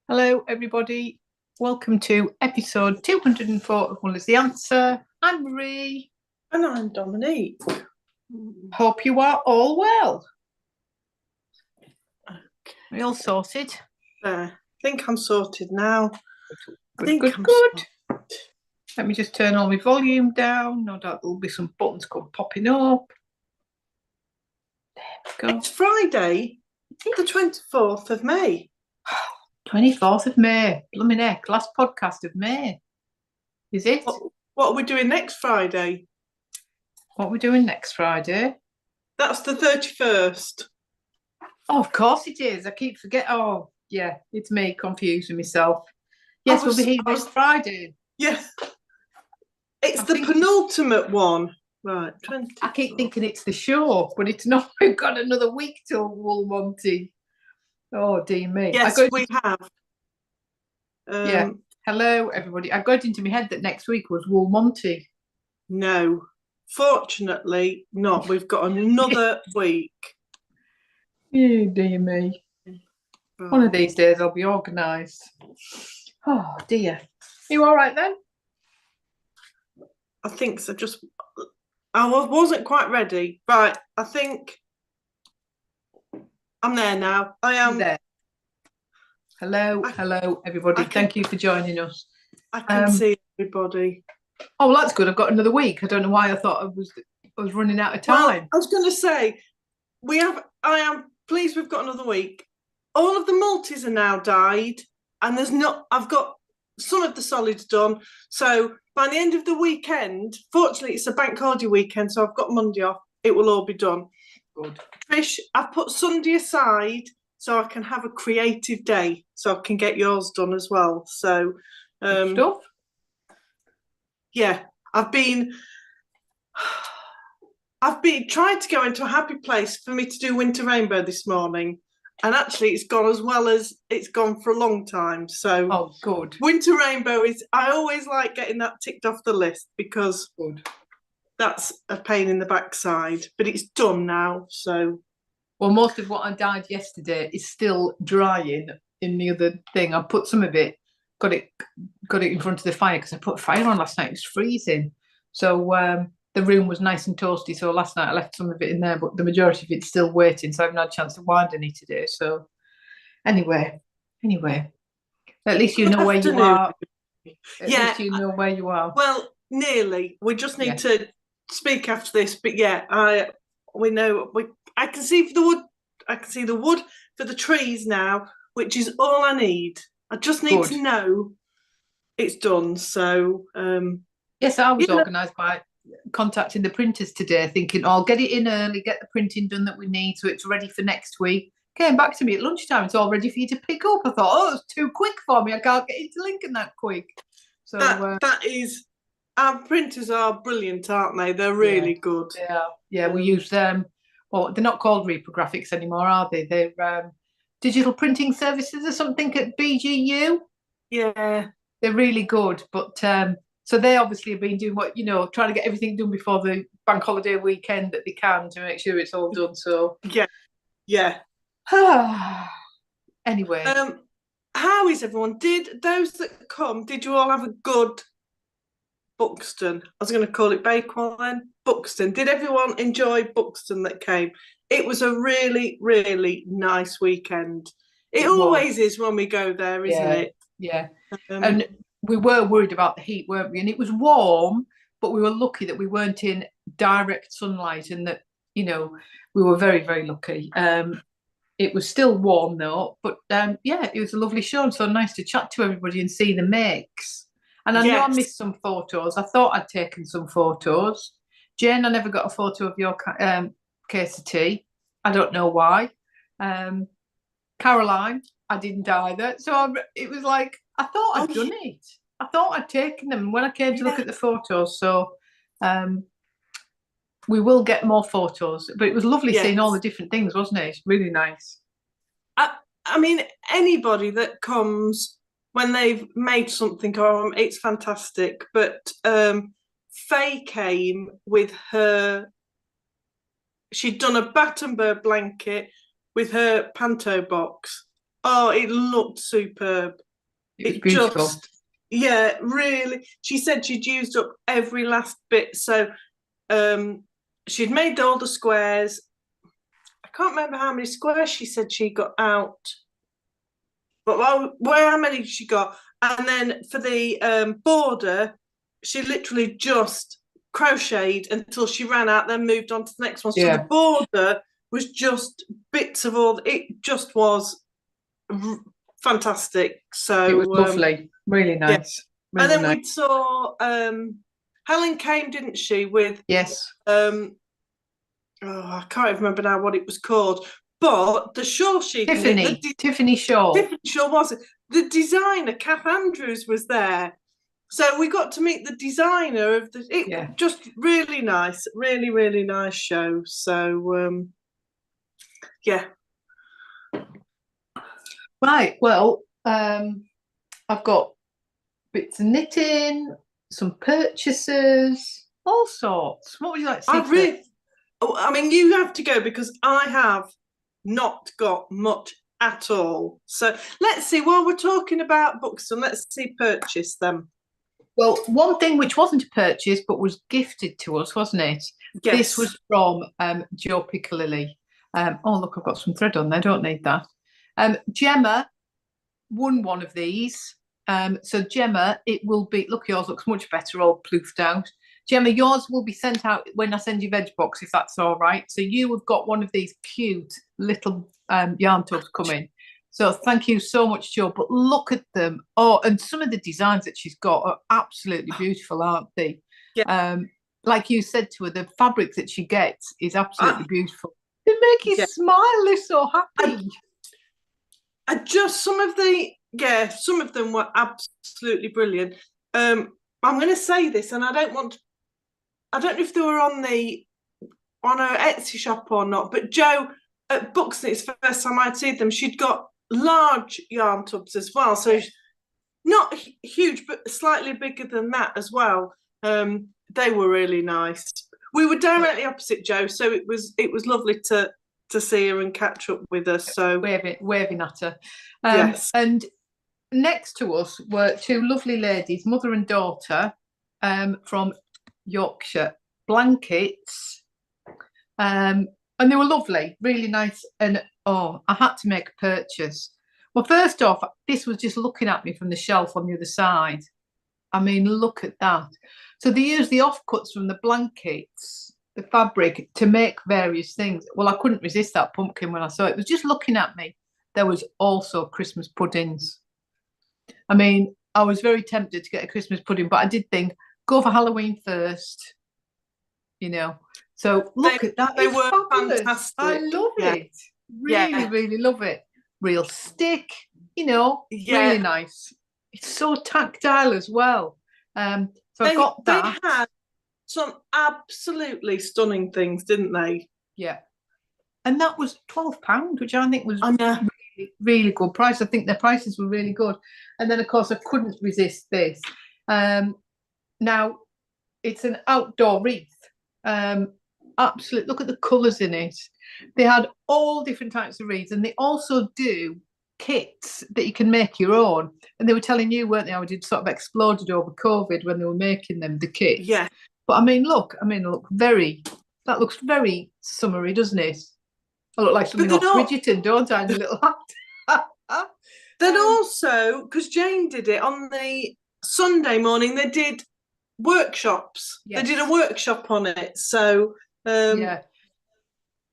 Hello, everybody. Welcome to episode 204 of Wool is the Answer. I'm Marie. And I'm Dominique. Hope you are all well. Okay. We all sorted? There. I think I'm sorted now. Good. Let me just turn all my volume down. No doubt there'll be some buttons popping up. There we go. It's Friday, the 24th of May. 24th of May. Blooming heck. Last podcast of May. Is it? What are we doing next Friday? What are we doing next Friday? That's the 31st. Oh, of course it is. I keep forgetting. Oh, yeah. It's me confusing myself. Yes, we'll be here next Friday. Yes. It's the penultimate one. Right. 24th. I keep thinking it's the show, but it's not. We've got another week till Wool Monty. Oh, dear me. Yes, we have. Yeah. Hello, everybody. I got into my head that next week was Wool Monty. No. Fortunately not. We've got another week. Oh, dear me. Right. One of these days I'll be organised. Oh, dear. Are you all right then? I think so. I wasn't quite ready. Right. I think I'm there now. I am there. Hello, everybody. Thank you for joining us. I can see everybody. Oh, well, that's good. I've got another week. I don't know why I thought I was running out of time. Well, I was going to say I am pleased we've got another week. All of the multis are now dyed, and I've got some of the solids done. So by the end of the weekend, fortunately, it's a bank holiday weekend, so I've got Monday off. It will all be done. Good. Trish, I've put Sunday aside so I can have a creative day, so I can get yours done as well. So, stuff. Yeah, I've been trying to go into a happy place for me to do Winter Rainbow this morning, and actually it's gone as well as it's gone for a long time. So, oh, good. Winter Rainbow I always like getting that ticked off the list because that's a pain in the backside, but it's done now. So, well, most of what I dyed yesterday is still drying in the other thing. I put some of it, got it in front of the fire because I put fire on last night. It was freezing, so the room was nice and toasty. So last night I left some of it in there, but the majority of it's still waiting. So I haven't had a chance to wind any today. So anyway, at least you know where you are. At least you know where you are. Well, nearly. We just need to speak after this. But yeah, we know. I can see the wood. I can see the wood for the trees now, which is all I need. I just need to know it's done. So yes, I was organised by contacting the printers today, thinking, I'll get it in early, get the printing done that we need so it's ready for next week. Came back to me at lunchtime, it's all ready for you to pick up. I thought, oh, it's too quick for me. I can't get into Lincoln that quick. So that is, our printers are brilliant, aren't they? They're really good. Yeah, we use them. Well, they're not called Reprographics anymore, are they? They're digital printing services or something at BGU. Yeah, they're really good. But so they obviously have been doing trying to get everything done before the bank holiday weekend that they can to make sure it's all done. So yeah. Anyway, how is everyone? Did those that come? Did you all have a good Buxton? I was going to call it Bakewell then. Buxton. Did everyone enjoy Buxton that came? It was a really, really nice weekend. It always is when we go there, isn't it? Yeah. And we were worried about the heat, weren't we? And it was warm, but we were lucky that we weren't in direct sunlight and that, we were very, very lucky. It was still warm though, but it was a lovely show and so nice to chat to everybody and see the makes. And I know I missed some photos. I thought I'd taken some photos. Jane, I never got a photo of your case of tea. I don't know why. Caroline, I didn't either. So it was like, I thought I'd done it. I thought I'd taken them when I came to look at the photos. So we will get more photos. But it was lovely seeing all the different things, wasn't it? It's really nice. I mean, anybody that comes when they've made something, it's fantastic. But Faye came with her, she'd done a Battenberg blanket with her panto box. Oh, it looked superb. It was beautiful. Yeah, really. She said she'd used up every last bit. So she'd made all the squares. I can't remember how many squares she said she got out. But how many she got? And then for the border, she literally just crocheted until she ran out, then moved on to the next one. So the border was just bits of all. It just was fantastic. So it was lovely, really nice. Yeah. Really and then we saw Helen came, didn't she? With I can't remember now what it was called. But the shawl she Tiffany shawl. Tiffany shawl was it? The designer, Kath Andrews, was there. So we got to meet the designer of just really nice, really, really nice show. So yeah. Right, well, I've got bits of knitting, some purchases, all sorts. What would you like to see? I mean, you have to go because I have not got much at all. So let's see, while we're talking about Buxton, let's see purchase them. Well, one thing which wasn't a purchase but was gifted to us, wasn't it? Yes. This was from Jo PickleLily. Oh, look, I've got some thread on there. I don't need that. Gemma won one of these. So Gemma, it will be, look, yours looks much better, all ploofed out. Gemma, yours will be sent out when I send you veg box, if that's all right. So you have got one of these cute little yarn tubs coming. So thank you so much, Jo. But look at them. Oh, and some of the designs that she's got are absolutely beautiful, aren't they? Yeah. Like you said to her, the fabric that she gets is absolutely beautiful. They make you smile. They're so happy. Some of them were absolutely brilliant. I'm going to say this, and I don't know if they were on her Etsy shop or not, but Jo at Buxton, it's the first time I'd seen them. She'd got large yarn tubs as well, so not huge, but slightly bigger than that as well. They were really nice. We were directly opposite Jo, so it was lovely to see her and catch up with her. So waving at her. Yes. And next to us were two lovely ladies, mother and daughter, from Yorkshire Blankets. And they were lovely, really nice. And I had to make a purchase. Well, first off, this was just looking at me from the shelf on the other side. I mean, look at that. So they use the offcuts from the blankets, the fabric, to make various things. Well, I couldn't resist that pumpkin when I saw it. It was just looking at me. There was also Christmas puddings. I mean, I was very tempted to get a Christmas pudding, but I did think, go for Halloween first, you know. So look at that. They were fantastic. I love it. Really, really love it. Real stick, you know, really nice. It's so tactile as well. So I got that. They had some absolutely stunning things, didn't they? Yeah. And that was £12, which I think was really, really good price. I think their prices were really good. And then, of course, I couldn't resist this. Now, it's an outdoor wreath. Absolutely. Look at the colours in it. They had all different types of wreaths, and they also do kits that you can make your own. And they were telling you, weren't they, how it sort of exploded over COVID when they were making them, the kits. Yeah. But that looks very summery, doesn't it? I look like something off Bridgerton, don't I? In a little hat. Then also, because Jane did it on the Sunday morning, they did workshops. Yes. They did a workshop on it. So yeah.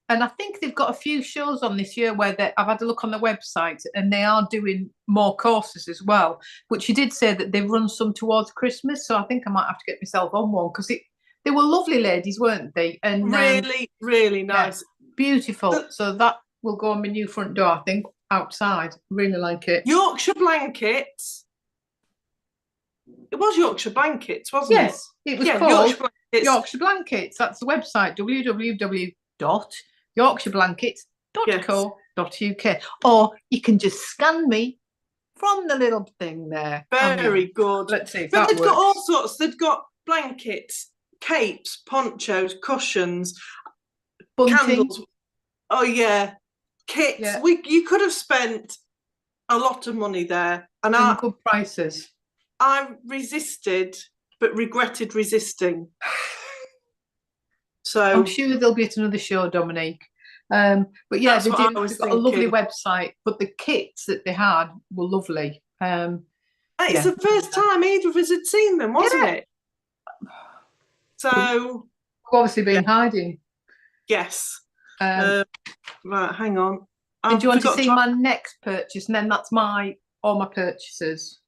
And I think they've got a few shows on this year where I've had a look on the website, and they are doing more courses as well. But she did say that they've run some towards Christmas, so I think I might have to get myself on one, because they were lovely ladies, weren't they? And really, really nice. Yeah, beautiful. So that will go on my new front door, I think, outside. Really like it. Yorkshire Blankets. It was Yorkshire Blankets, wasn't it? Yes, it was called Yorkshire Blankets. That's the website, www.yorkshireblankets.co.uk. Or you can just scan me from the little thing there. Very good. Let's see if but that they've works. got all sorts. They've got blankets, capes, ponchos, cushions, bunting. Candles. Oh yeah, kits. Yeah. You could have spent a lot of money there, and And good prices. I resisted, but regretted resisting. So I'm sure they'll be at another show, Dominique. But yeah, that's they what do. I was They've got a lovely thinking. website, but the kits that they had were lovely. It's Yeah. the first time either of us had seen them, wasn't it? So We've obviously been hiding. yes. Um, Right, hang on. and do you want to forgot see my next purchase? And then that's all my purchases.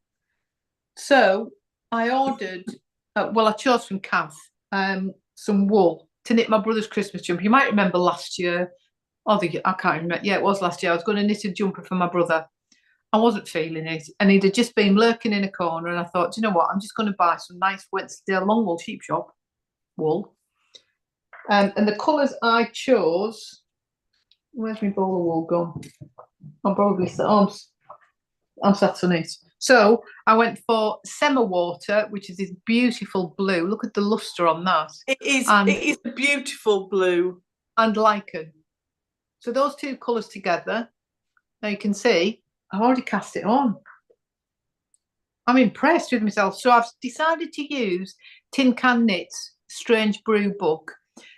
So I ordered, I chose from Cav some wool to knit my brother's Christmas jumper. You might remember last year, I can't remember. Yeah, it was last year. I was going to knit a jumper for my brother. I wasn't feeling it, and he'd just been lurking in a corner. And I thought, do you know what? I'm just going to buy some nice Wensleydale Longwool sheep shop wool. And the colours I chose. Where's my bowl of wool gone? I'm probably I'm sat on it. So I went for Semawater, which is this beautiful blue. Look at the luster on that. It is a beautiful blue. And Lichen. So those two colours together. Now you can see I've already cast it on. I'm impressed with myself. So I've decided to use Tin Can Knit's Strange Brew book.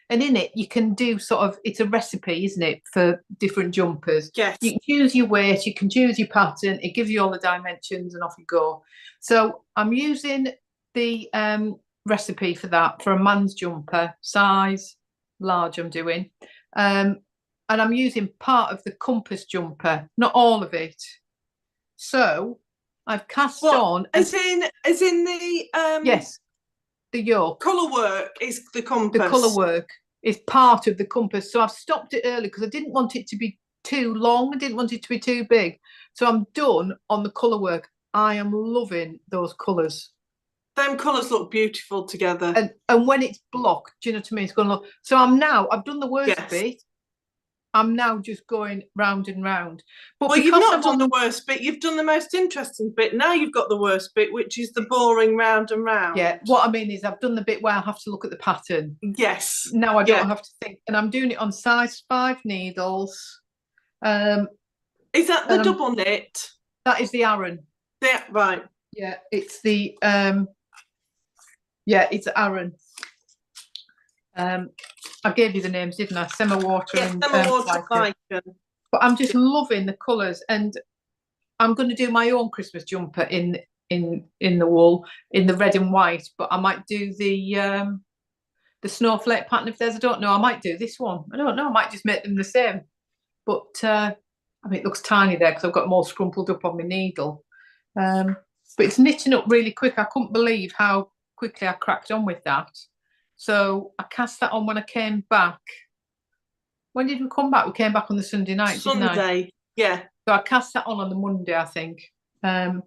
And in it, you can do it's a recipe, isn't it, for different jumpers. Yes. You can choose your weight, you can choose your pattern, it gives you all the dimensions and off you go. So I'm using the recipe for that for a man's jumper, size large I'm doing. And I'm using part of the compass jumper, not all of it. So I've cast on. As in the yes. The yoke. Colour work is the compass. The colour work is part of the compass. So I've stopped it early because I didn't want it to be too long. I didn't want it to be too big. So I'm done on the colour work. I am loving those colours. Them colours look beautiful together. And when it's blocked, do you know what I mean? It's going to look. So I've done the worst bit. I'm now just going round and round. But well, you've not done the worst bit. You've done the most interesting bit. Now you've got the worst bit, which is the boring round and round. Yeah. What I mean is I've done the bit where I have to look at the pattern. Yes. Now I don't have to think. And I'm doing it on size 5 needles. Is that the double knit? That is the Aran. Yeah, right. Yeah, it's the it's Aran. I gave you the names, didn't I? Semawater and Semawater, Lichen. But I'm just loving the colours, and I'm going to do my own Christmas jumper in the wool in the red and white. But I might do the snowflake pattern if I don't know. I might do this one. I don't know. I might just make them the same. But I mean, it looks tiny there because I've got them all scrumpled up on my needle. But it's knitting up really quick. I couldn't believe how quickly I cracked on with that. So I cast that on when I came back. When did we come back? We came back on the Sunday night, didn't I? Yeah. So I cast that on the Monday, I think. I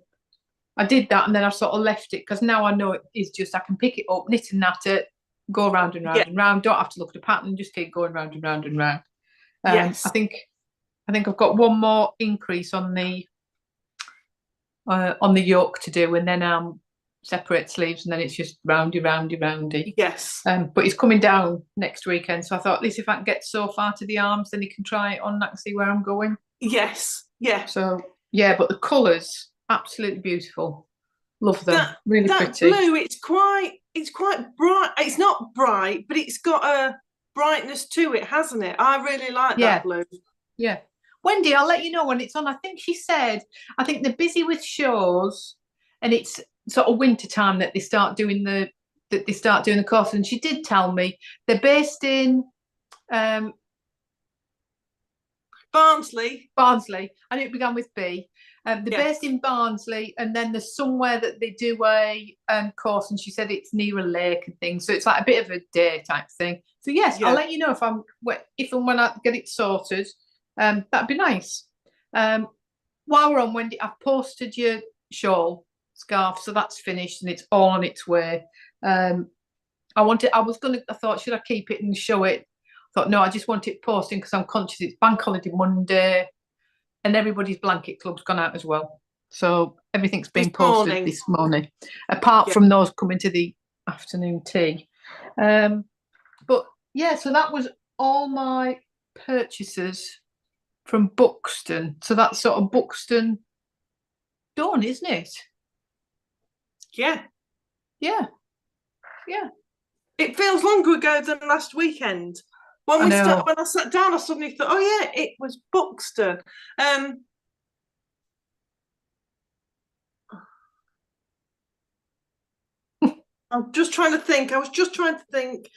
did that and then I sort of left it because now I know it is just I can pick it up, knit and nat it, go round and round and round. Don't have to look at the pattern, just keep going round and round and round. Yes. I think I've got one more increase on the yoke to do, and then separate sleeves, and then it's just roundy. Yes. But it's coming down next weekend, so I thought at least if I can get so far to the arms, then he can try it on. I can see where I'm going. Yes. Yeah. So yeah, but the colours absolutely beautiful. Love them. Really that pretty. Blue, it's quite bright. It's not bright, but it's got a brightness to it, hasn't it? I really like that blue. Yeah. Wendy, I'll let you know when it's on. I think she said, I think they're busy with shows, and it's sort of winter time that they start doing the course. And she did tell me they're based in Barnsley. I knew it began with B. They're based in Barnsley, and then there's somewhere that they do a course, and she said it's near a lake and things, so it's like a bit of a day type thing. So yes, I'll let you know if and when I get it sorted. That'd be nice. While we're on, Wendy, I've posted your shawl scarf, so that's finished and it's all on its way. I thought, should I keep it and show it? I thought, no, I just want it posting because I'm conscious it's bank holiday Monday and everybody's blanket club's gone out as well. So everything's been posted this morning, apart from those coming to the afternoon tea. But yeah, so that was all my purchases from Buxton. So that's sort of Buxton done, isn't it? Yeah. Yeah. It feels longer ago than last weekend. When I sat down, I suddenly thought, oh yeah, it was Buxton. I'm just trying to think. I was just trying to think.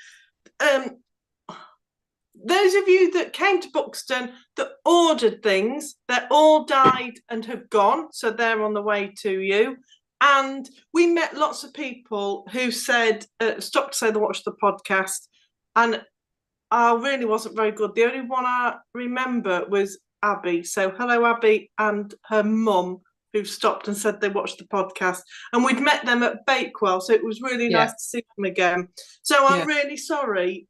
Those of you that came to Buxton that ordered things, they're all died and have gone, so they're on the way to you. And we met lots of people who said, stopped to say they watched the podcast, and I really wasn't very good. The only one I remember was Abby. So hello, Abby, and her mum, who stopped and said they watched the podcast. And we'd met them at Bakewell, so it was really nice to see them again. So I'm really sorry.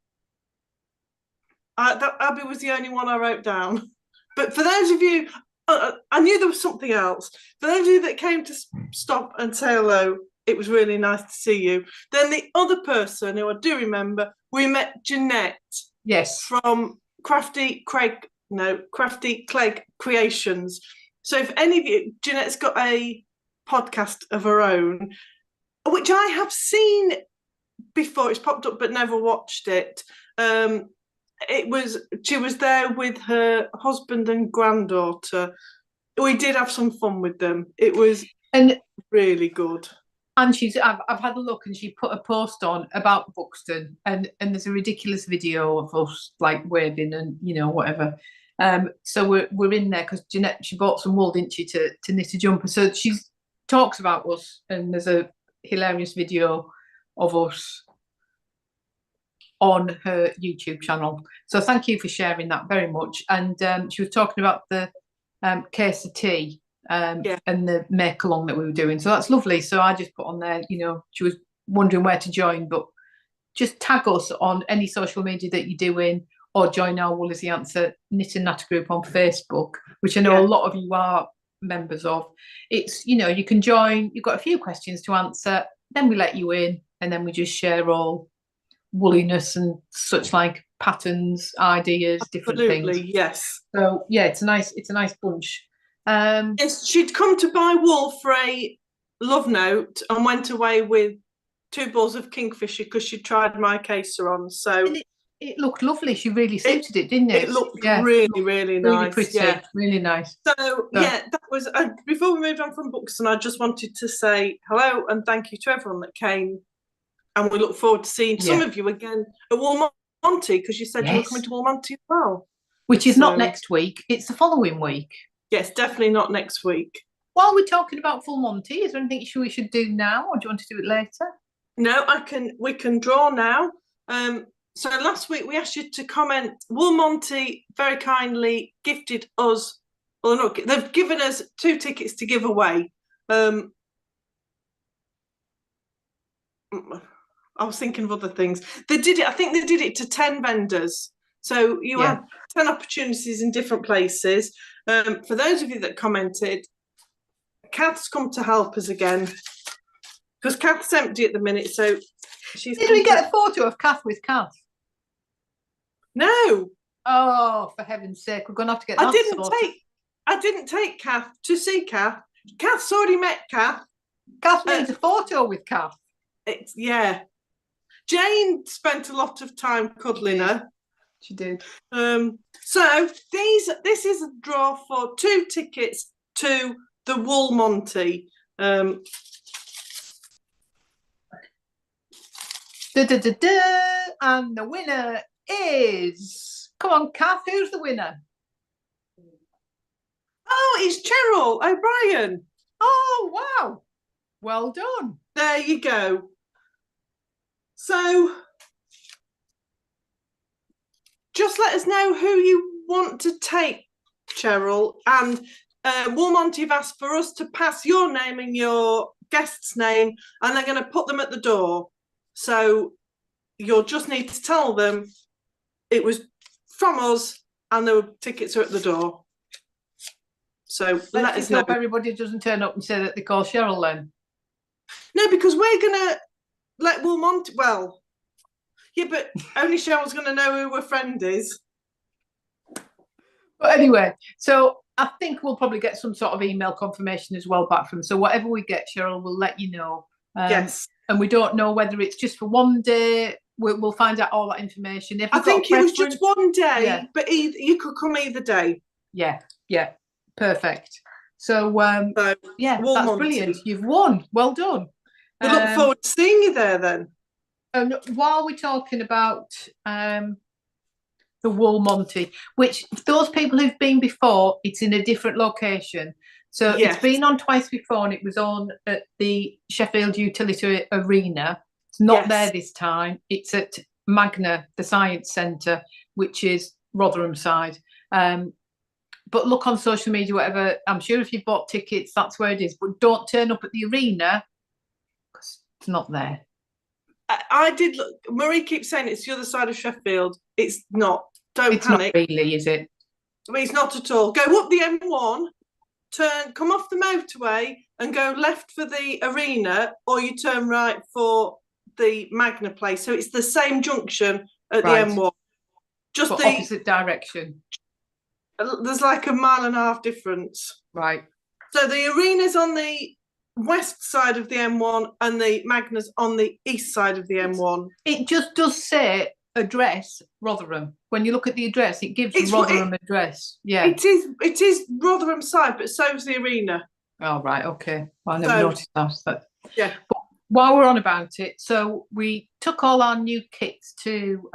Abby was the only one I wrote down. But for those of you, I knew there was something else. For those of you that came to stop and say hello, it was really nice to see you. Then the other person who I do remember, we met Jeanette. Yes. From Crafty Clegg Creations. So if any of you, Jeanette's got a podcast of her own, which I have seen before. It's popped up, but never watched it. She was there with her husband and granddaughter. We did have some fun with them. It was really good. And I've had a look, and she put a post on about Buxton, and there's a ridiculous video of us like waving and whatever. So we're in there because Jeanette, she bought some wool, didn't she, to knit a jumper. So she talks about us, and there's a hilarious video of us on her YouTube channel. So thank you for sharing that very much. And she was talking about the case of tea and the make along that we were doing. So that's lovely. So I just put on there, she was wondering where to join, but just tag us on any social media that you're doing, or join our Wool is the Answer Knit and Natter group on Facebook, which I know a lot of you are members of. It's, you can join, you've got a few questions to answer, then we let you in, and then we just share all woolliness and such, like patterns, ideas, different things. Yes. So yeah, it's a nice bunch. She'd come to buy wool for a love note and went away with 2 balls of kingfisher because she tried my caser on. So it looked lovely. She really suited it, didn't it? It looked really, really nice. Really pretty, really nice. So yeah, that was. Before we moved on from Buxton, I just wanted to say hello and thank you to everyone that came. And we look forward to seeing some of you again at Wool Monty, because you said you were coming to Wool Monty as well. Which is not next week, it's the following week. Yes, definitely not next week. While we're talking about Wool Monty, is there anything we should do now, or do you want to do it later? No, we can draw now. So last week we asked you to comment. Wool Monty very kindly gifted us, well, no, they've given us 2 tickets to give away. I was thinking of other things. They did it. I think they did it to 10 vendors. So you had 10 opportunities in different places. For those of you that commented, Kath's come to help us again, because Kath's empty at the minute. So she's. Did we get a photo of Kath with Kath? No. Oh, for heaven's sake, we're going to have to get that sorted. I didn't take Kath to see Kath. Kath's already met Kath. Kath needs a photo with Kath. Jane spent a lot of time cuddling her. She did. So this is a draw for 2 tickets to the Wool Monty. And the winner is, come on, Kath, who's the winner? Oh, it's Cheryl O'Brien. Oh, wow. Well done. There you go. So just let us know who you want to take, Cheryl. And Wool Monty have asked for us to pass your name and your guest's name, and they're going to put them at the door. So you'll just need to tell them it was from us and the tickets are at the door. So let us know. Hope everybody doesn't turn up and say that they call Cheryl then. No, because we're going to let Wool Monty, well, yeah, but only Cheryl's going to know who her friend is. But anyway, so I think we'll probably get some sort of email confirmation as well back from them. So whatever we get, Cheryl, we'll let you know. Yes. And we don't know whether it's just for one day. We'll find out all that information. If I think it was just one day, yeah. but you could come either day. Yeah, perfect. So, yeah, Wool that's Monty. brilliant. You've won. Well done. We look forward to seeing you there then. And while we're talking about the Wool Monty, which those people who've been before, it's in a different location. So Yes. It's been on twice before, and it was on at the Sheffield Utility Arena. It's not there this time. It's at Magna, the Science Centre, which is Rotherham side. But look on social media, whatever. I'm sure if you've bought tickets, that's where it is. But don't turn up at the arena because it's not there. I did look. Marie keeps saying it's the other side of Sheffield. It's not. Don't panic. It's not really, is it? I mean, it's not at all. Go up the M1, come off the motorway and go left for the arena, or you turn right for the Magna place. So it's the same junction at the M1. Just but the opposite direction. There's like a 1.5 mile difference. Right. So the arena's on the west side of the M1 and the Magna's on the east side of the M1. It just does say address Rotherham. When you look at the address, it gives the Rotherham address. Yeah. It is Rotherham side, but so's the arena. Oh, right. Okay. Well, I never noticed that. But yeah. But while we're on about it, so we took all our new kits to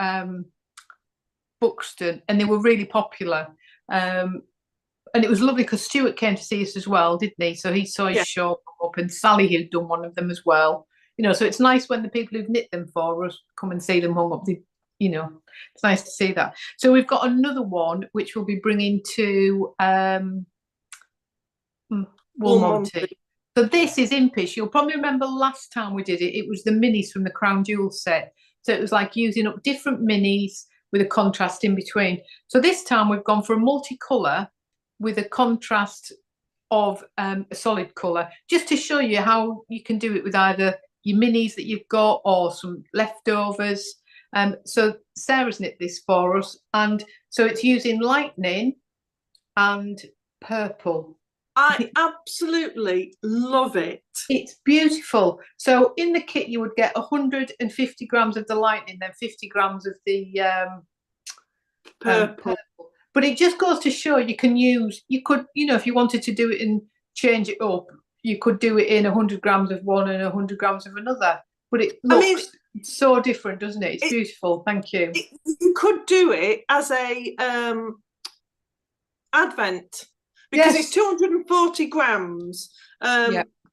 Buxton, and they were really popular. And it was lovely because Stuart came to see us as well, didn't he? So he saw his show up, and Sally had done one of them as well. You know, so it's nice when the people who've knit them for us come and see them hung up. You know, it's nice to see that. So we've got another one which we'll be bringing to Wool Monty. So this is impish. You'll probably remember last time we did it, it was the minis from the Crown Jewel set. So it was like using up different minis with a contrast in between. So this time we've gone for a multicolour with a contrast of a solid colour, just to show you how you can do it with either your minis that you've got or some leftovers. So Sarah's knit this for us, and so it's using lightning and purple. I absolutely love it. It's beautiful. So in the kit you would get 150 grams of the lightning, then 50 grams of the purple. But it just goes to show you could, you know, if you wanted to do it and change it up, you could do it in 100 grams of one and 100 grams of another. But it looks so different, doesn't it? It's beautiful. Thank you. You could do it as a advent, because it's 240 grams,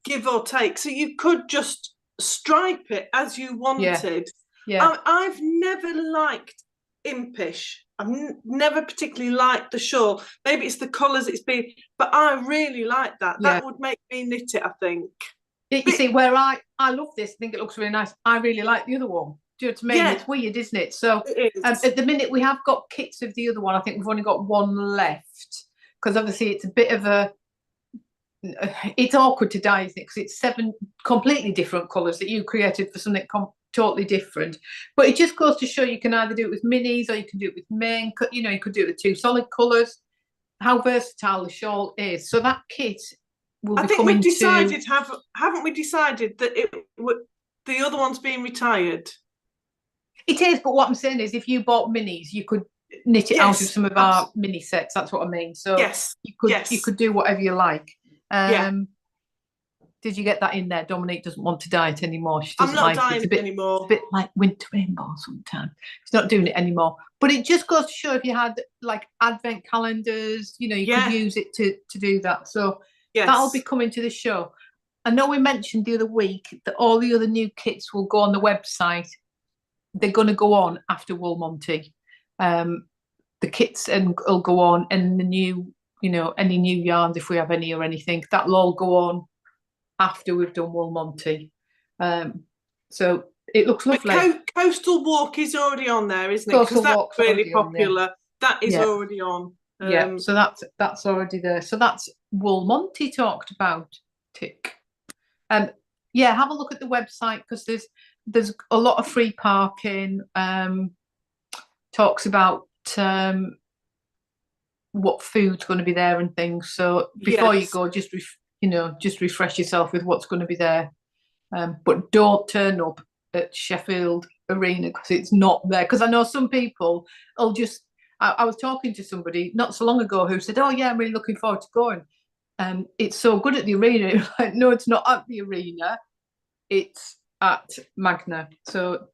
give or take. So you could just stripe it as you wanted. Yeah. I've never liked impish. I've never particularly liked the shawl. Maybe it's the colours it's been, but I really like that. That would make me knit it, I think. You see, where I love this, I think it looks really nice. I really like the other one. Do you know what I mean? It's weird, isn't it? So at the minute we have got kits of the other one. I think we've only got one left, because obviously it's a bit of it's awkward to dye, isn't it? Because it's 7 completely different colours that you created for something totally different. But it just goes to show you can either do it with minis or you can do it with main. You know, you could do it with 2 solid colours. How versatile the shawl is. So that kit will be coming to. Haven't we decided that the other one's being retired? It is, but what I'm saying is, if you bought minis, you could knit it out of some of our mini sets. That's what I mean. So you could do whatever you like. Did you get that in there? Dominique doesn't want to dye it anymore. She doesn't like it. It's a bit anymore. It's a bit like winter rainbow sometimes. She's not doing it anymore. But it just goes to show, if you had like advent calendars, you know, you could use it to do that. So that'll be coming to the show. I know we mentioned the other week that all the other new kits will go on the website. They're going to go on after Wool Monty. The kits will go on, and the new, you know, any new yarns, if we have any or anything, that'll all go on after we've done Wool Monty. So it looks lovely. Coastal Walk is already on there, isn't it? Because that's really popular. That is already on. So that's already there. So that's Wool Monty talked about. Tick. Have a look at the website, because there's a lot of free parking. Talks about what food's going to be there and things. So before you Yes. go, just just refresh yourself with what's going to be there. But don't turn up at Sheffield Arena because it's not there. Because I know some people will just. I was talking to somebody not so long ago who said, "Oh yeah, I'm really looking forward to going. It's so good at the arena." Like, no, it's not at the arena. It's at Magna. So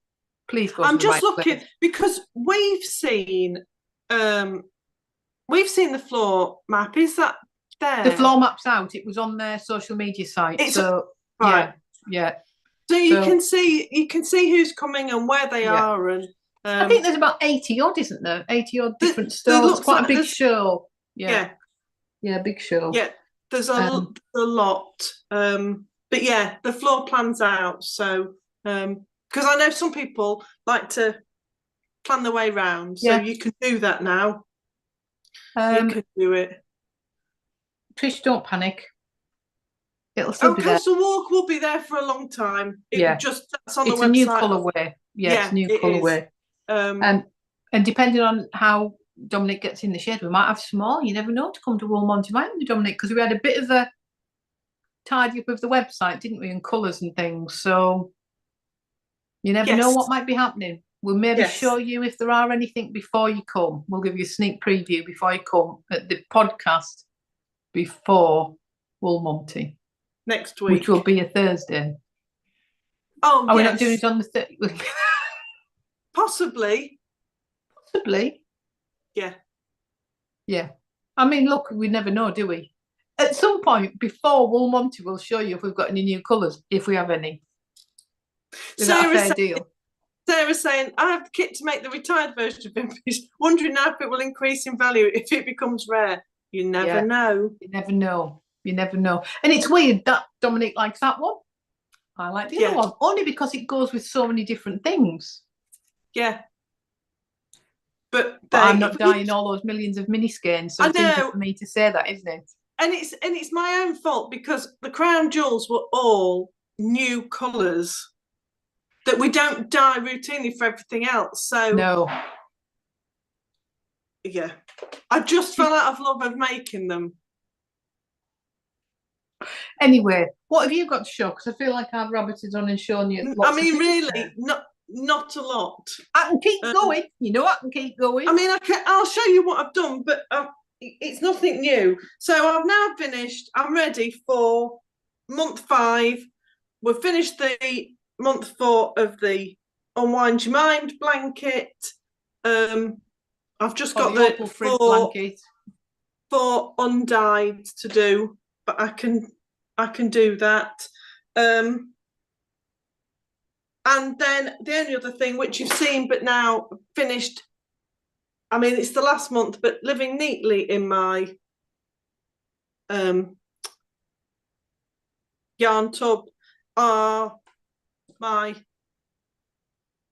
please go. I'm to the just right looking place. because we've seen the floor map. Is that there? The floor map's out. It was on their social media site. It's so right. yeah. So you can see who's coming and where they are, and I think there's about 80 odd, isn't there? 80 odd different stores. looks Quite like a big show. Yeah, big show. Yeah, there's a lot. But yeah, the floor plan's out. So because I know some people like to plan their way round, so you can do that now. You can do it. Trish, don't panic. It'll still be there. Coastal Walk will be there for a long time. That's on the website. It's a new colourway. It's a new colourway. And depending on how Dominic gets in the shade, we might have small. You never know to come to Wool Monty, might we, Dominic? Because we had a bit of a tidy up of the website, didn't we, and colours and things. So you never know what might be happening. We'll maybe show you if there are anything before you come. We'll give you a sneak preview before you come at the podcast before Wool Monty next week, which will be a Thursday. Oh, are we not doing it on the 30th? Possibly. Yeah. I mean, look, we never know, do we? At some point before Wool Monty, we'll show you if we've got any new colours, if we have any. Is that a fair deal? Sarah's saying, I have the kit to make the retired version of Vintage, wondering now if it will increase in value if it becomes rare. You never know. You never know. You never know. And it's weird that Dominique likes that one. I like the other one, only because it goes with so many different things. Yeah. But I'm not dying all those millions of mini skeins, so it's easy for me to say that, isn't it? And it's my own fault because the crown jewels were all new colours that we don't dye routinely for everything else. So no. Yeah. I just fell out of love of making them. Anyway, what have you got to show? Because I feel like I've rabbited on and shown you lots of things really, there. not a lot. I can keep going. You know I can keep going. I mean, I'll show you what I've done, but it's nothing new. So I've now finished. I'm ready for month 5. We've finished the month 4 of the Unwind Your Mind blanket. I've just got the 4 undyed to do, but I can do that. And then the only other thing which you've seen but now finished, I mean it's the last month, but living neatly in my yarn tub are my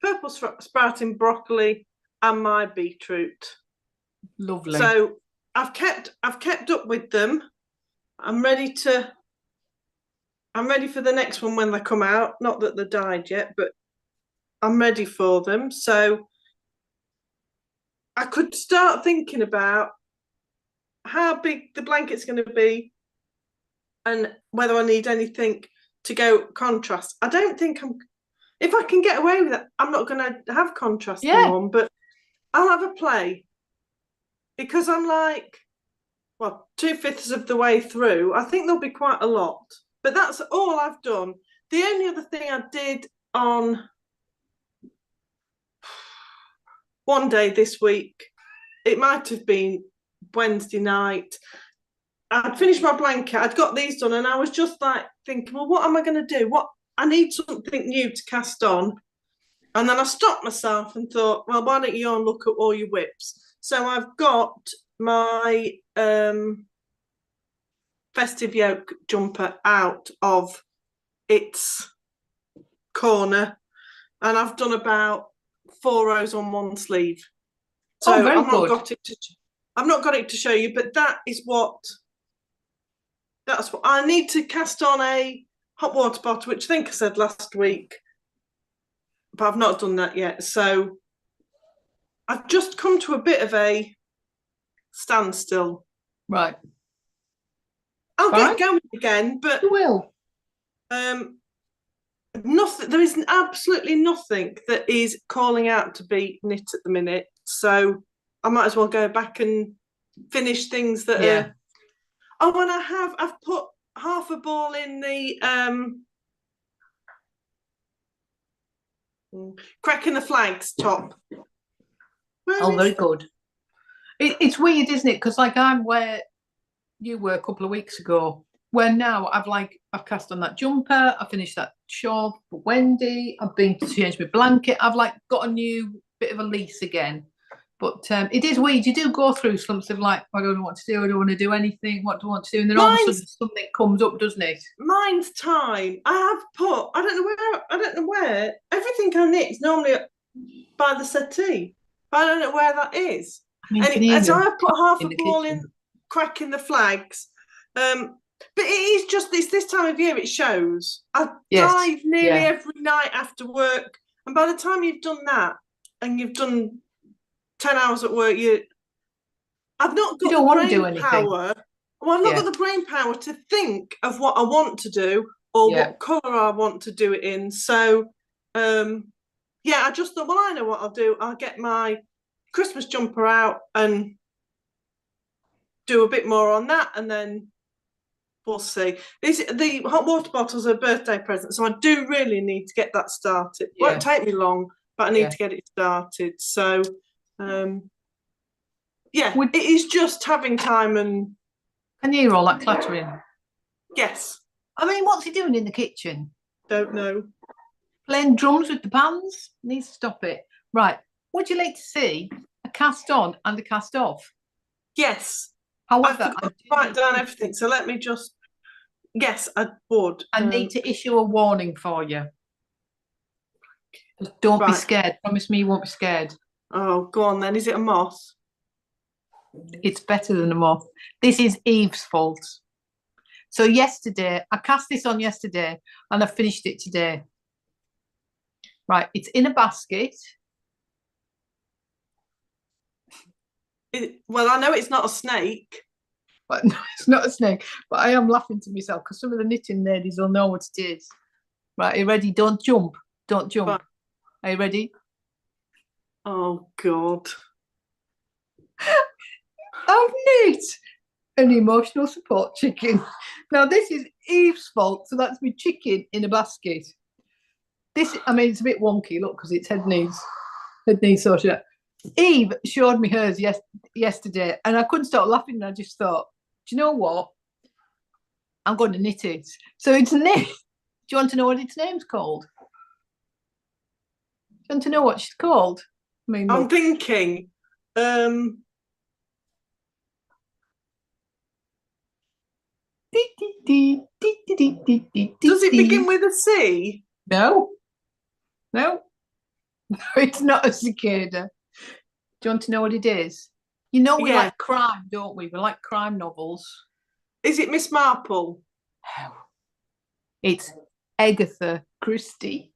purple sprouting broccoli and my beetroot. Lovely. So I've kept up with them. I'm ready for the next one when they come out. Not that they're dyed yet, but I'm ready for them. So I could start thinking about how big the blanket's going to be and whether I need anything to go contrast. I don't think if I can get away with it, I'm not going to have contrast on, but I'll have a play because I'm like, 2/5 of the way through. I think there'll be quite a lot. But that's all I've done. The only other thing I did on one day this week, it might have been Wednesday night, I'd finished my blanket, I'd got these done, and I was just like thinking, well, what am I going to do? I need something new to cast on. And then I stopped myself and thought, well, why don't you look at all your WIPs? So I've got my festive yoke jumper out of its corner, and I've done about 4 rows on one sleeve. So I've not got it to show you, but that's what I need to cast on a hot water bottle, which I think I said last week, but I've not done that yet. So I've just come to a bit of a standstill. Right. I'll Fine. get going again, but You will. Nothing. There is absolutely nothing that is calling out to be knit at the minute. So I might as well go back and finish things that are. Oh, and I've put half a ball in the cracking the flags top. Very good. It's weird, isn't it? Because like I'm where you were a couple of weeks ago, where now I've cast on that jumper, I finished that shawl for Wendy, I've been to change my blanket, I've like got a new bit of a lease again. But it is weird. You do go through slumps of like, I don't know what to do, I don't want to do anything, what do I want to do? And then all of a sudden something comes up, doesn't it? Mine's time. I have put, I don't know where. Everything I knit is normally by the settee. But I don't know where that is. And so I've put half a ball in cracking the flags. But it is just this time of year it shows. I drive nearly every night after work. And by the time you've done that and you've done 10 hours at work, I've not got the brain power. Well, I've not got the brain power to think of what I want to do or what colour I want to do it in. So I just thought, well, I know what I'll do. I'll get my Christmas jumper out and do a bit more on that, and then we'll see. The hot water bottles are a birthday present, so I do really need to get that started. It won't take me long, but I need to get it started. So, it is just having time and. Can you hear all that clattering? Yes. I mean, what's he doing in the kitchen? Don't know. Playing drums with the pans? Needs to stop it. Right. Would you like to see a cast on and a cast off? Yes. However, I've write down everything, so let me just. Yes, I would. I need to issue a warning for you. Just don't be scared. Promise me you won't be scared. Oh, go on then. Is it a moth? It's better than a moth. This is Eve's fault. So yesterday, I cast this on yesterday and I finished it today. Right, it's in a basket. Well, I know it's not a snake. But no, it's not a snake. But I am laughing to myself because some of the knitting ladies will know what it is. Right, are you ready? Don't jump. Don't jump. Right. Are you ready? Oh, God. I've knit an emotional support chicken. Now, this is Eve's fault, so that's my chicken in a basket. This, I mean, it's a bit wonky, look, because it's head knees sorted out. Eve showed me hers yesterday, and I couldn't stop laughing, and I just thought, do you know what? I'm going to knit it. So it's knit. Do you want to know what its name's called? Do you want to know what she's called? I mean, I'm thinking. Does it begin with a C? No, it's not a cicada. Do you want to know what it is? You know we like crime, don't we? We like crime novels. Is it Miss Marple? No. It's Agatha Christie.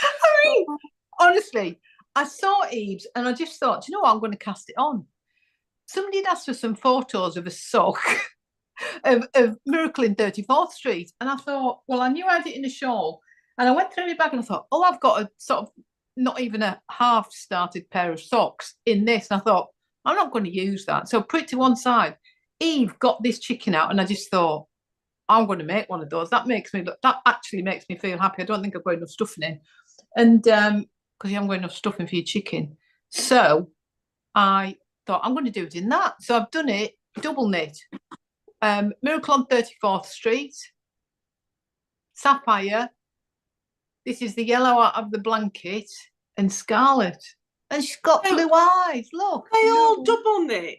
I mean, honestly, I saw Eve's and I just thought, do you know what? I'm going to cast it on. Somebody had asked for some photos of a sock of Miracle in 34th Street. And I thought, well, I knew I had it in a shawl. And I went through my bag and I thought, oh, I've got a sort of not even a half started pair of socks in this. And I thought, I'm not going to use that. So I put it to one side. Eve got this chicken out and I just thought, I'm going to make one of those. That actually makes me feel happy. I don't think I've got enough stuffing in. And because you haven't got enough stuffing for your chicken. So I thought, I'm going to do it in that. So I've done it, double knit. Miracle on 34th Street, Sapphire. This is the yellow out of the blanket, and Scarlet. And she's got blue eyes, look. They all double knit.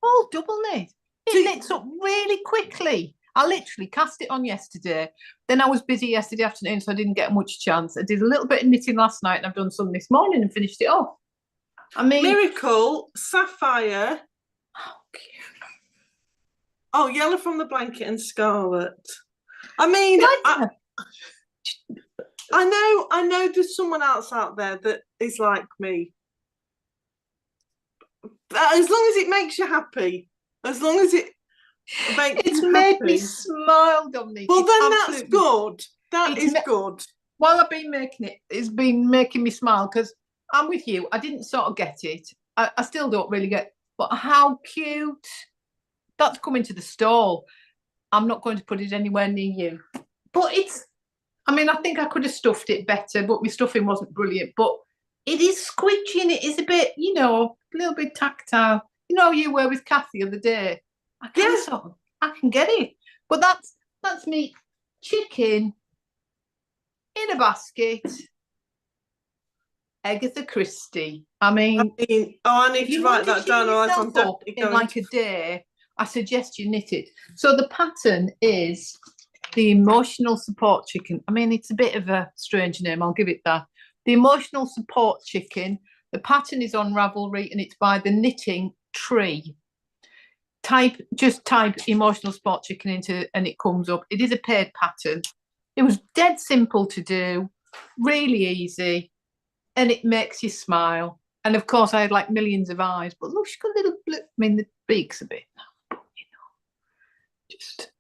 All double knit. It knits up really quickly. I literally cast it on yesterday. Then I was busy yesterday afternoon, so I didn't get much chance. I did a little bit of knitting last night, and I've done some this morning and finished it off. I mean, Miracle, Sapphire. Oh, cute. Oh, yellow from the blanket and Scarlet. I mean, I know there's someone else out there that is like me. As long as it makes you happy. As long as it makes It's you made happy. me smile, Dominique. Well, It's then that's absolutely- good. That is good. While I've been making it, it's been making me smile because I'm with you. I didn't sort of get it. I still don't really get, but how cute. That's coming to the stall. I'm not going to put it anywhere near you. But I mean, I think I could have stuffed it better, but my stuffing wasn't brilliant. But it is squidgy and it is a bit, a little bit tactile. You know, you were with Kathy the other day. I can get it. But that's me chicken in a basket. Agatha Christie. I need to write that down. I'm definitely in like a day. I suggest you knit it. So the pattern is the Emotional Support Chicken. I mean, it's a bit of a strange name. I'll give it that. The Emotional Support Chicken. The pattern is on Ravelry and it's by the Knitting Tree. Just type Emotional Support Chicken into and it comes up. It is a paid pattern. It was dead simple to do, really easy, and it makes you smile. And of course, I had like millions of eyes, but look, she's got a little blip. I mean, the beak's a bit, but just.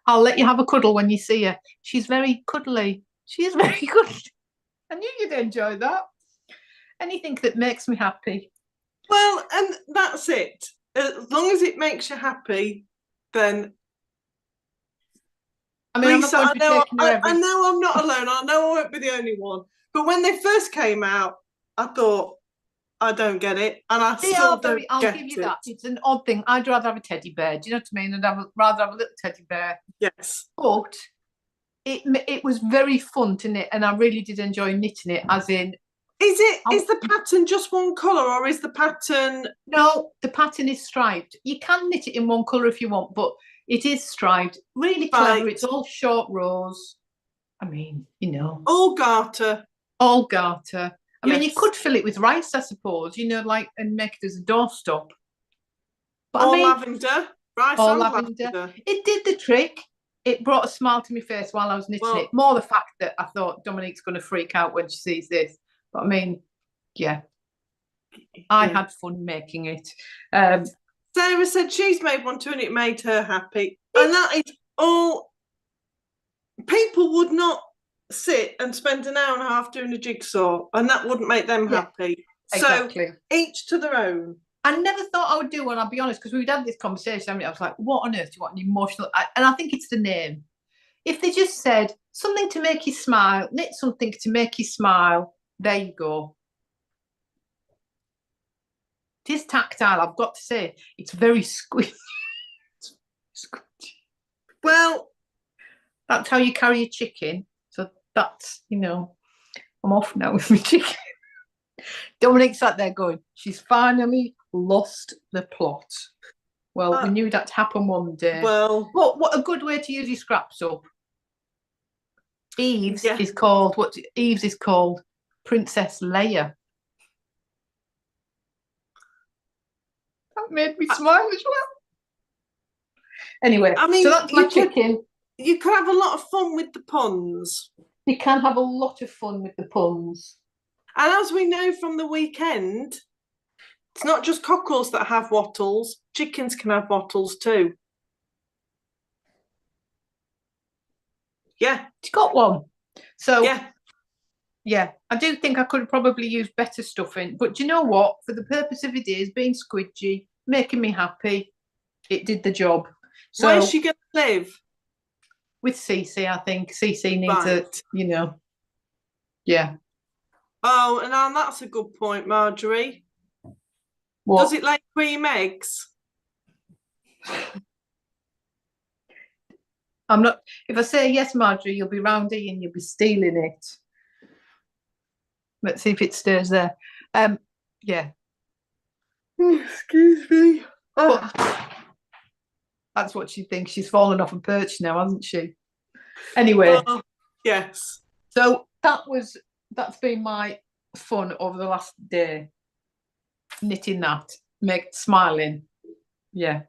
I'll let you have a cuddle when you see her. She's very cuddly. She is very good. I knew you'd enjoy that. Anything that makes me happy. Well, and that's it. As long as it makes you happy, then. I mean, Lisa, I know I'm not alone. I know I won't be the only one. But when they first came out, I thought, I don't get it, and I'll give you that. It's an odd thing. I'd rather have a teddy bear. Do you know what I mean? I'd rather have a little teddy bear. Yes. But it was very fun to knit, and I really did enjoy knitting it. As in, is the pattern just one colour, or is the pattern? No, the pattern is striped. You can knit it in one colour if you want, but it is striped. Really clever. It's all short rows. I mean, all garter. All garter. I mean, you could fill it with rice, I suppose, and make it as a doorstop. But lavender. Rice and lavender. It did the trick. It brought a smile to my face while I was knitting it. More the fact that I thought Dominique's going to freak out when she sees this. But I mean, yeah. I had fun making it. Sarah said she's made one too and it made her happy. And that is all. People would not sit and spend an hour and a half doing a jigsaw, and that wouldn't make them happy. Exactly. So each to their own. I never thought I would do one, I'll be honest, because we'd had this conversation. I was like, what on earth do you want an emotional? And I think it's the name. If they just said something to make you smile, knit something to make you smile, there you go. It is tactile, I've got to say. It's very squishy. Well, that's how you carry a chicken. So that's, I'm off now with my chicken. Dominique sat there going, she's finally lost the plot. Well, we knew that happened one day. Well, what a good way to use your scraps up. Eve's is called Princess Leia. That made me smile as well. Anyway, so that's my chicken. You could have a lot of fun with the puns. You can have a lot of fun with the puns. And as we know from the weekend, it's not just cockles that have wattles. Chickens can have wattles too. Yeah. It's got one. So, yeah, I do think I could have probably used better stuffing. But do you know what? For the purpose of it is being squidgy, making me happy, it did the job. So, where's she going to live? With Cece, I think. Cece needs it, yeah. Oh, and that's a good point, Marjorie. What? Does it lay cream eggs? I'm not. If I say yes, Marjorie, you'll be roundy and you'll be stealing it. Let's see if it stays there. Yeah. Oh, excuse me. Oh. That's what she thinks. She's fallen off a perch now, hasn't she? Anyway. Yes. So that's been my fun over the last day. Knitting that, smiling. Yeah.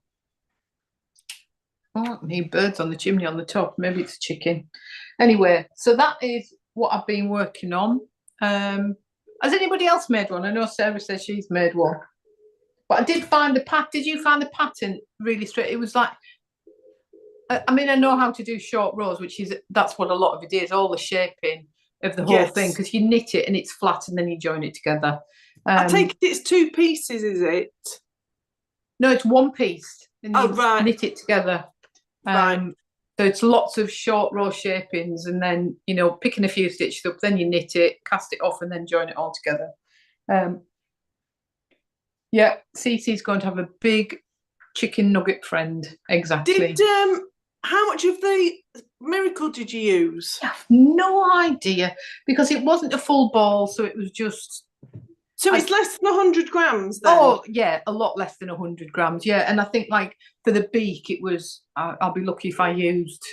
Oh, I need birds on the chimney on the top. Maybe it's a chicken. Anyway, so that is what I've been working on. Has anybody else made one? I know Sarah says she's made one. But I did find the pattern. Did you find the pattern really straight? It was like, I mean, I know how to do short rows, that's what a lot of it is, all the shaping of the whole thing, Yes. because you knit it and it's flat and then you join it together. I take it it's 2 pieces, is it? No, it's one piece and you right. knit it together. Right. So it's lots of short row shapings and then, you know, picking a few stitches up, then you knit it, cast it off and then join it all together. Yeah, Cece's going to have a big chicken nugget friend. Exactly. How much of the miracle did you use? I have no idea because it wasn't a full ball, so it was just. So it's less than 100 grams then? Oh, yeah, a lot less than 100 grams, yeah. And I think, like, for the beak, it was, I'll be lucky if I used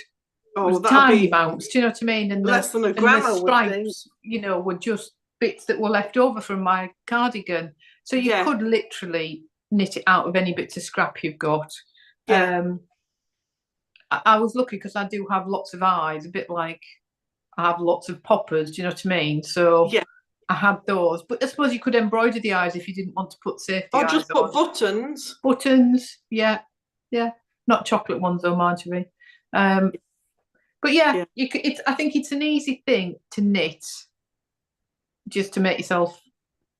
tiny amounts, do you know what I mean? And less than a gram, the stripes, you know, were just bits that were left over from my cardigan. So you could literally knit it out of any bits of scrap you've got. Yeah. I was lucky because I do have lots of eyes, a bit like I have lots of poppers, do you know what I mean? So yeah. I had those, but I suppose you could embroider the eyes if you didn't want to put safety eyes on. Or just put buttons. Buttons, yeah. Not chocolate ones though, Marjorie. But yeah, you could. I think it's an easy thing to knit, just to make yourself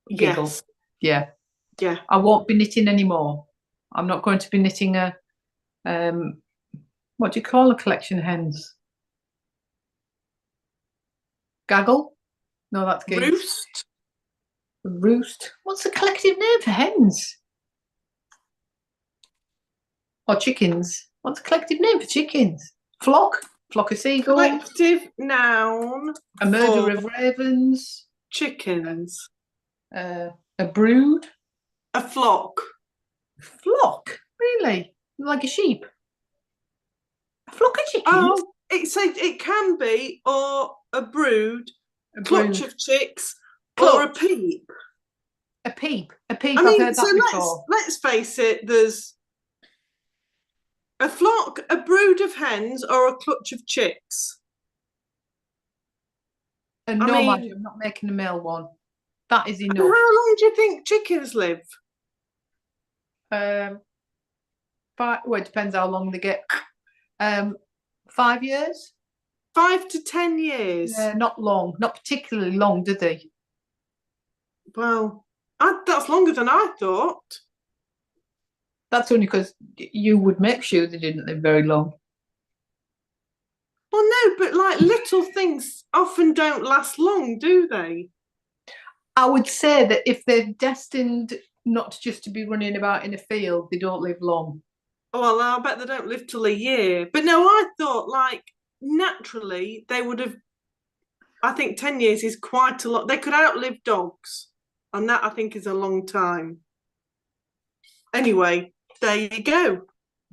giggle. Yes. Yeah. I won't be knitting anymore. I'm not going to be knitting a what do you call a collection of hens? Gaggle? No, that's geese. Roost. Roost. What's the collective name for hens? Or chickens? What's the collective name for chickens? Flock? Flock of seagulls? Collective noun. A murder of ravens. Chickens. A brood. A flock. Flock? Really? Like a sheep? A flock of chickens? Oh, it can be, or a brood, clutch of chicks, or a peep. A peep. A peep. I mean, I've heard that before. Let's face it, there's a flock, a brood of hens, or a clutch of chicks. And no, Maggie, I'm not making a male one. That is enough. How long do you think chickens live? Well, it depends how long they get. 5 years? 5 to 10 years. Yeah, not long. Not particularly long, do they? Well, that's longer than I thought. That's only because you would make sure they didn't live very long. Well, no, but like little things often don't last long, do they? I would say that if they're destined not just to be running about in a field, they don't live long. Oh, well, I bet they don't live till a year. But no, I thought like naturally they would have. I think 10 years is quite a lot. They could outlive dogs, and that I think is a long time. Anyway, there you go.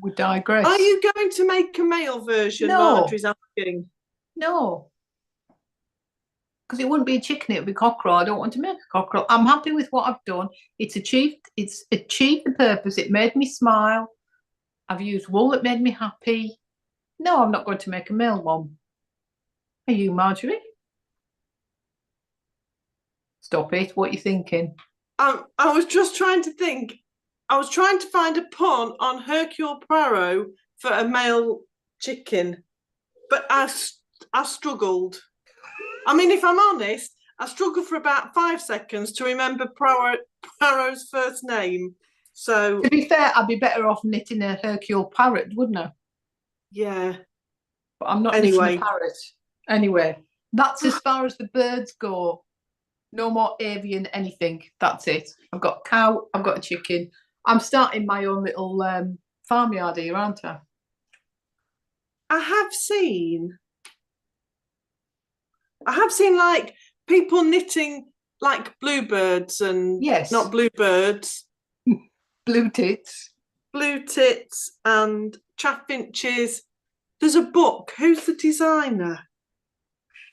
We digress. Are you going to make a male version? No. Marjorie's asking. No. Because it wouldn't be a chicken, it would be cockerel. I don't want to make a cockerel. I'm happy with what I've done. It's achieved the purpose. It made me smile. I've used wool that made me happy. No, I'm not going to make a male one. Are you, Marjorie? Stop it. What are you thinking? I was just trying to think. I was trying to find a pun on Hercule Poirot for a male chicken, but I struggled. I mean, if I'm honest, I struggled for about 5 seconds to remember Poirot's first name. So, to be fair, I'd be better off knitting a Hercule parrot, wouldn't I? Yeah. But I'm not knitting a parrot. Anyway, that's as far as the birds go. No more avian anything. That's it. I've got a cow. I've got a chicken. I'm starting my own little farmyard here, aren't I? I have seen like people knitting like bluebirds and not bluebirds. Blue tits and chaffinches. There's a book. Who's the designer?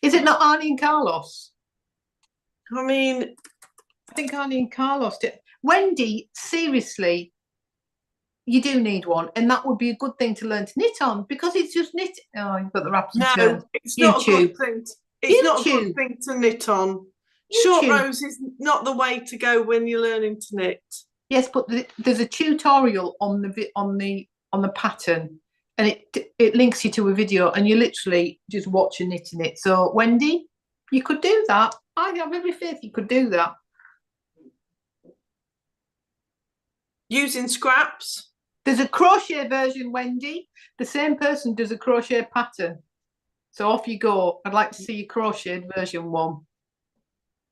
Is it not Arnie and Carlos? I mean, I think Arnie and Carlos did. Wendy, seriously, you do need one, and that would be a good thing to learn to knit on because it's just knit. Oh, you've got the wraps and turns. It's not a good thing. It's not a good thing to knit on. Short rows is not the way to go when you're learning to knit. Yes, but there's a tutorial on the pattern, and it links you to a video, and you're literally just watching knitting it. So Wendy, you could do that. I have every faith you could do that. Using scraps. There's a crochet version, Wendy. The same person does a crochet pattern. So off you go. I'd like to see your crocheted version one.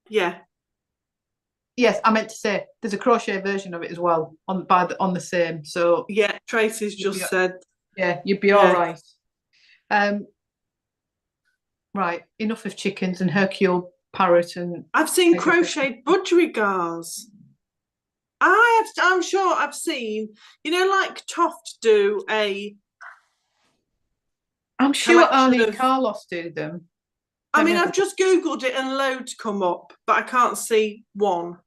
Yeah. Yes, I meant to say there's a crochet version of it as well on the same. So yeah, Tracy's just said. Yeah, you'd be all right. Right, enough of chickens and Hercule parrot and. I've seen crocheted budgerigars. I'm sure I've seen, like Toft do a. I'm sure Arnie and Carlos do them. I mean, I've just Googled it and loads come up, but I can't see one.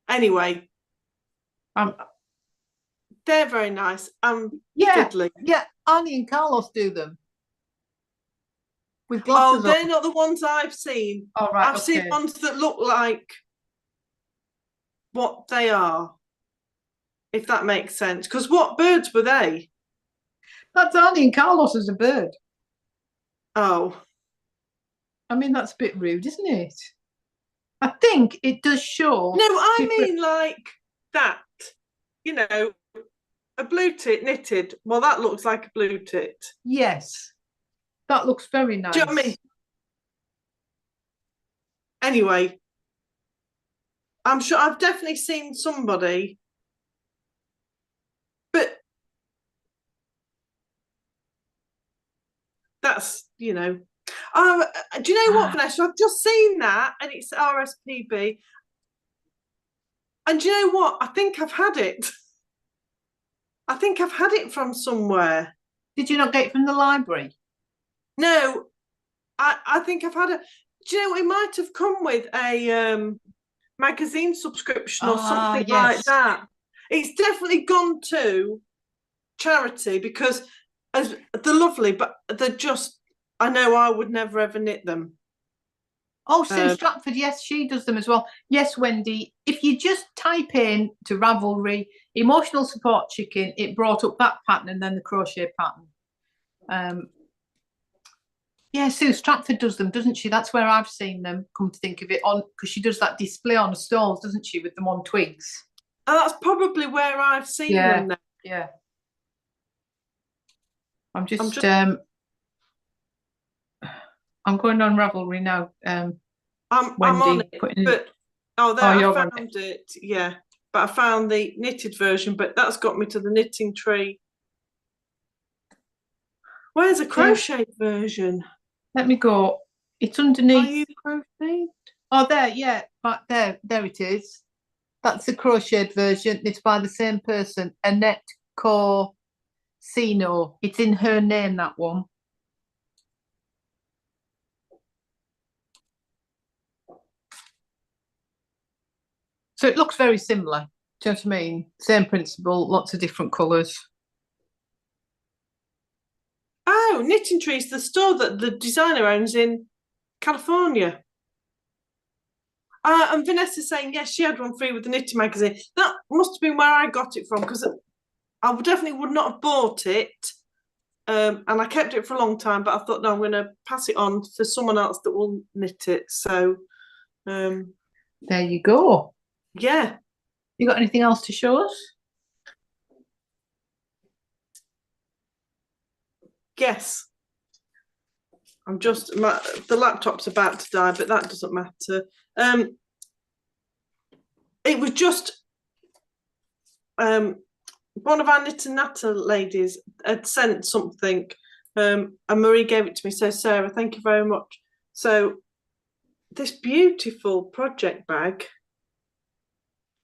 Anyway. They're very nice. Fiddly. Yeah, Arnie and Carlos do them. With glasses they're not the ones I've seen. Oh, right, I've seen ones that look like what they are, if that makes sense. Because what birds were they? That's Arnie and Carlos as a bird. Oh. I mean, that's a bit rude, isn't it? I think it does show. No, I mean like that. A blue tit knitted. Well, that looks like a blue tit. Yes. That looks very nice. Do you know what I mean? Anyway, I'm sure I've definitely seen somebody, but that's, do you know what, Vanessa? I've just seen that and it's RSPB. And do you know what? I think I've had it. I think I've had it from somewhere. Did you not get it from the library? No, I think I've had it. Do you know, it might have come with a magazine subscription or something like that. It's definitely gone to charity because they're lovely, but they're just, I know I would never ever knit them. Oh, Sue Stratford, yes, she does them as well. Yes, Wendy, if you just type in to Ravelry, emotional support chicken, it brought up that pattern and then the crochet pattern. Yeah, Sue Stratford does them, doesn't she? That's where I've seen them, come to think of it, on because she does that display on the stalls, doesn't she, with them on twigs? Oh, that's probably where I've seen them now. Yeah. I'm going on Ravelry now. I'm on it, but I found it. Yeah, but I found the knitted version, but that's got me to the knitting tree. Where's a crocheted version? Let me go. It's underneath. Are you crocheted? Oh, there, yeah, but there it is. That's the crocheted version. It's by the same person, Annette Corsino. It's in her name, that one. So it looks very similar. Do you know what I mean? Same principle, lots of different colours. Oh, Knitting Tree's the store that the designer owns in California. And Vanessa's saying, yes, she had one free with the Knitting magazine. That must have been where I got it from, because I definitely would not have bought it. And I kept it for a long time, but I thought, no, I'm going to pass it on to someone else that will knit it. So there you go. Yeah. You got anything else to show us? Yes. I'm just, the laptop's about to die, but that doesn't matter. It was just one of our Knit and Natter ladies had sent something, and Marie gave it to me. So Sarah, thank you very much. So this beautiful project bag.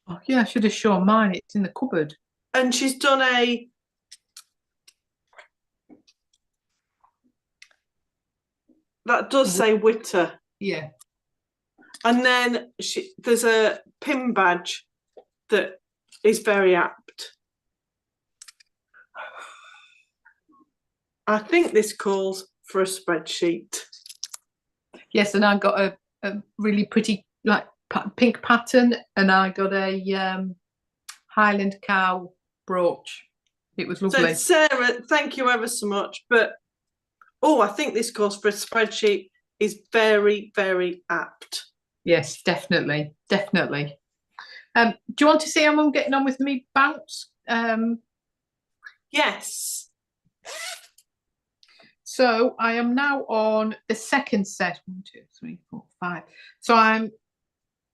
Oh yeah, I should have shown mine. It's in the cupboard. And she's done a that does say WITA. Yeah. And then there's a pin badge that is very apt. I think this calls for a spreadsheet. Yes, and I got a really pretty like pink pattern, and I got a Highland cow brooch. It was So lovely. Sarah, thank you ever so much. But I think this course for a spreadsheet is very, very apt. Yes, definitely. Do you want to see how I'm getting on with me bounce? Yes. So I am now on the second set. 1, 2, 3, 4, 5. So I'm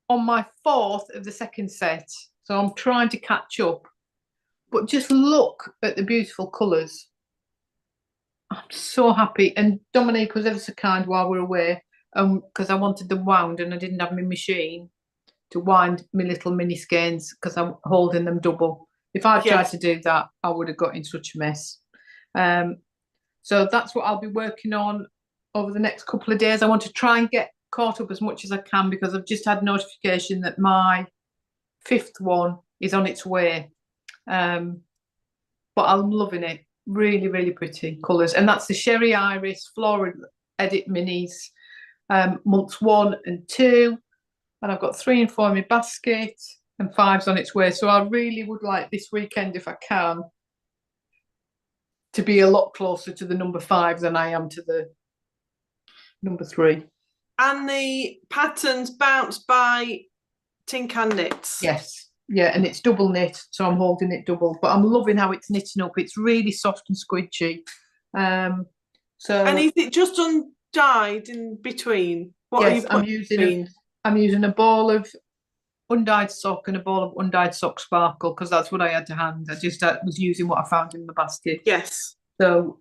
on my 4th of the second set. So I'm trying to catch up. But just look at the beautiful colours. I'm so happy. And Dominique was ever so kind while we were away, because I wanted them wound and I didn't have my machine to wind my little mini skeins because I'm holding them double. If I tried to do that, I would have got in such a mess. So that's what I'll be working on over the next couple of days. I want to try and get caught up as much as I can because I've just had notification that my 5th one is on its way. But I'm loving it. Really, really pretty colours. And that's the Sherry Iris Floral Edit Minis, months 1 and 2. And I've got 3 and 4 in my basket and 5's on its way. So I really would like this weekend, if I can, to be a lot closer to the number 5 than I am to the number 3. And the patterns bounced by Tin Can Knits. Yes. Yeah, and it's double knit, so I'm holding it double. But I'm loving how it's knitting up. It's really soft and squidgy. And is it just undyed in between? Yes, I'm using a ball of undyed sock and a ball of undyed sock sparkle because that's what I had to hand. I just was using what I found in the basket. Yes. So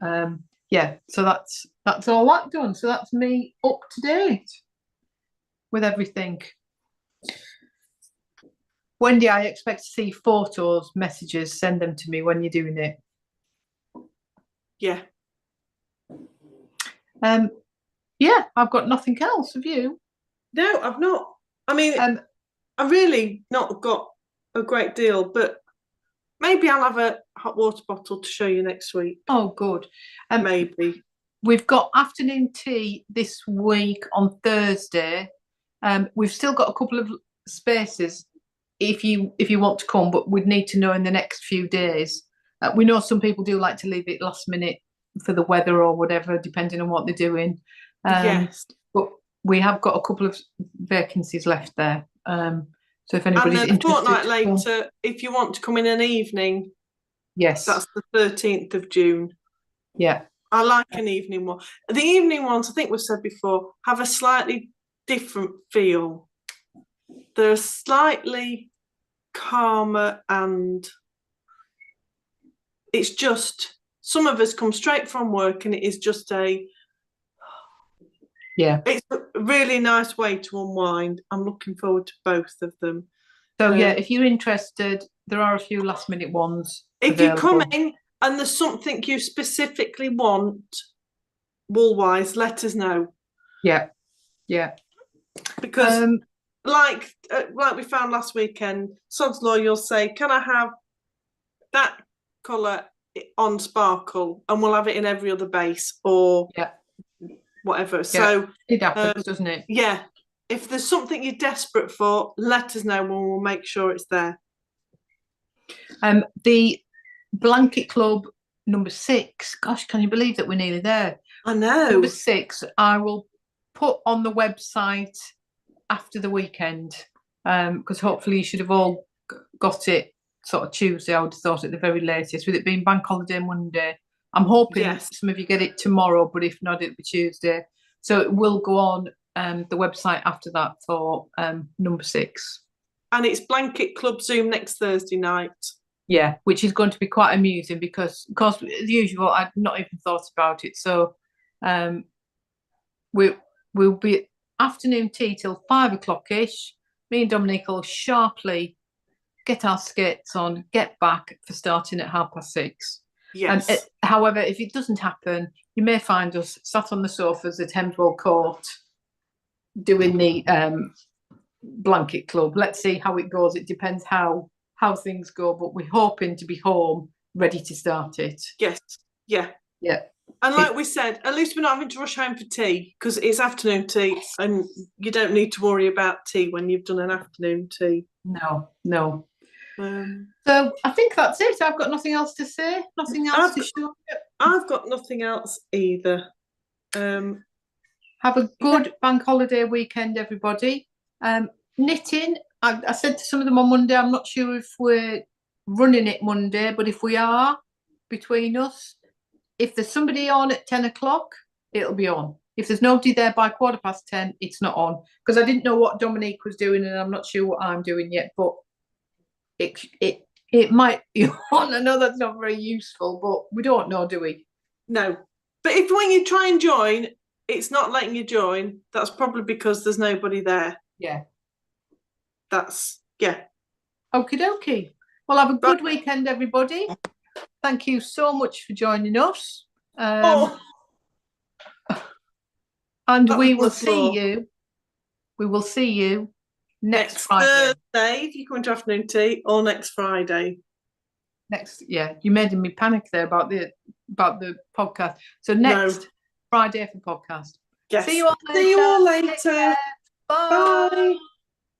yeah, so that's all that done. So that's me up to date with everything. Wendy, I expect to see photos, messages, send them to me when you're doing it. Yeah. Yeah, I've got nothing else. Have you? No, I've not. I mean, I've really not got a great deal, but maybe I'll have a hot water bottle to show you next week. Oh, good. Maybe. We've got afternoon tea this week on Thursday. We've still got a couple of spaces if you want to come, but we'd need to know in the next few days. We know some people do like to leave it last minute for the weather or whatever, depending on what they're doing. Yes. But we have got a couple of vacancies left there. So if anybody's interested. And a fortnight later, if you want to come in an evening, yes, that's the 13th of June. Yeah. I like an evening one. The evening ones, I think we've said before, have a slightly different feel. They're slightly calmer, and it's just, some of us come straight from work and it is just it's a really nice way to unwind. I'm looking forward to both of them. So yeah, if you're interested, there are a few last minute ones if you're coming and there's something you specifically want wool wise, let us know. Yeah because like we found last weekend, Sod's Law, you'll say, can I have that colour on sparkle, and we'll have it in every other base or whatever. So it happens, doesn't it? Yeah, if there's something you're desperate for, let us know and we'll make sure it's there. The Blanket Club number 6, gosh, can you believe that we're nearly there? I know. Number 6 I will put on the website after the weekend, because hopefully you should have all got it sort of Tuesday, I would have thought, at the very latest, with it being bank holiday Monday. I'm hoping some of you get it tomorrow, but if not, it'll be Tuesday. So it will go on the website after that for number 6. And it's Blanket Club Zoom next Thursday night. Yeah, which is going to be quite amusing because, of course, as usual, I'd not even thought about it. So we'll be afternoon tea till 5 o'clock-ish. Me and Dominique will sharply get our skates on, get back for starting at 6:30. Yes. And however, if it doesn't happen, you may find us sat on the sofas at Hemswell Court doing the Blanket Club. Let's see how it goes. It depends how things go, but we're hoping to be home ready to start it. Yes. Yeah. And like we said, at least we're not having to rush home for tea because it's afternoon tea and you don't need to worry about tea when you've done an afternoon tea. No. So I think that's it. I've got nothing else to say. Nothing else to show. I've got nothing else either. Have a good bank holiday weekend, everybody. Knitting. I said to some of them on Monday, I'm not sure if we're running it Monday, but if we are, between us, if there's somebody on at 10 o'clock, it'll be on. If there's nobody there by 10:15, it's not on. Because I didn't know what Dominique was doing, and I'm not sure what I'm doing yet, but it might be on. I know that's not very useful, but we don't know, do we? No. But if when you try and join, it's not letting you join, that's probably because there's nobody there. Yeah. Yeah. Okie dokie. Well, have a good weekend, everybody. Thank you so much for joining us. And we will see you. We will see you next Friday. Thursday, if you come to afternoon tea, or next Friday. You made me panic there about the podcast. So next Friday for podcast. Yes. See you all later. Bye. Bye.